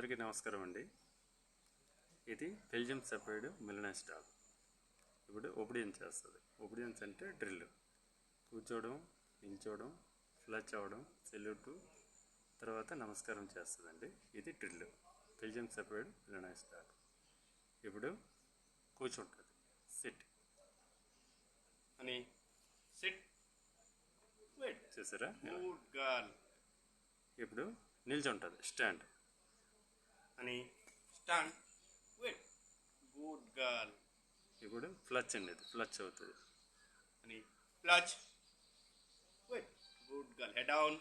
అందరికీ నమస్కారం అండి. ఇది బెల్జియం షెపర్డ్ మిలనైజ్ డాగ్. ఇప్పుడు ఒబీడియన్స్ చేస్తుంది. ఒబీడియన్స్ అంటే డ్రిల్, కూర్చోవడం, నిల్చోవడం, ఫ్లచ్ అవ్వడం, సెల్యూట్, తర్వాత నమస్కారం చేస్తుందండి. ఇది drill, Belgium shepherd malinois dog. ఇప్పుడు కూర్చుంటుంది, సిట్ అని, సిట్, వెయిట్ చేసారా? Good girl. ఇప్పుడు నిల్చుంటుంది, స్టాండ్ అని, స్టాండ్, వెయిట్, గుడ్ గర్ల్. ఇప్పుడు ఫ్లచ్ అండి, ఇది ఫ్లచ్ అవుతుంది అని, ఫ్లచ్, wait, good girl. Head down,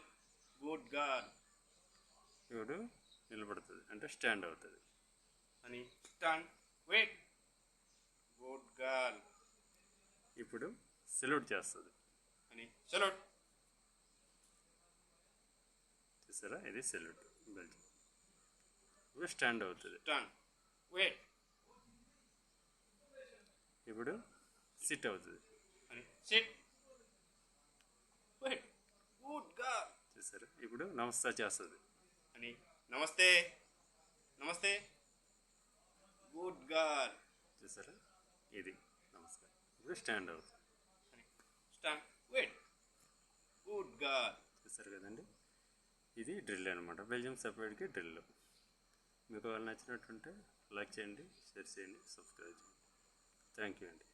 good girl. ఇప్పుడు నిలబడుతుంది అంటే స్టాండ్ అవుతుంది అని, స్టాండ్, వెయిట్, గుడ్ గర్ల్. ఇప్పుడు సెల్యూట్ చేస్తుంది అని, సెల్యూట్. చూసారా, ఇది సెల్యూట్ బెల్జియం. ఇప్పుడు స్టాండ్ అవుతుంది, స్టాండ్, వెయిట్. ఇప్పుడు సిట్ అవుతుంది అని, సిట్, వెయిట్, గుడ్ గర్ల్. చూసారా, ఇప్పుడు నమస్తే చేస్తుంది అని, నమస్తే, నమస్తే, గుడ్ గర్ల్. చూసారా, ఇది నమస్కారం. ఇప్పుడు స్టాండ్ అవుతుంది అని, స్టాండ్, వెయిట్, గుడ్ గర్ల్. చూసారు కదండి, ఇది డ్రిల్ అనమాట. బెల్జియం షెపర్డ్కి డ్రిల్. మీకు వాళ్ళు నచ్చినట్టుంటే లైక్ చేయండి, షేర్ చేయండి, సబ్స్క్రైబ్ చేయండి. థ్యాంక్ యూ అండి.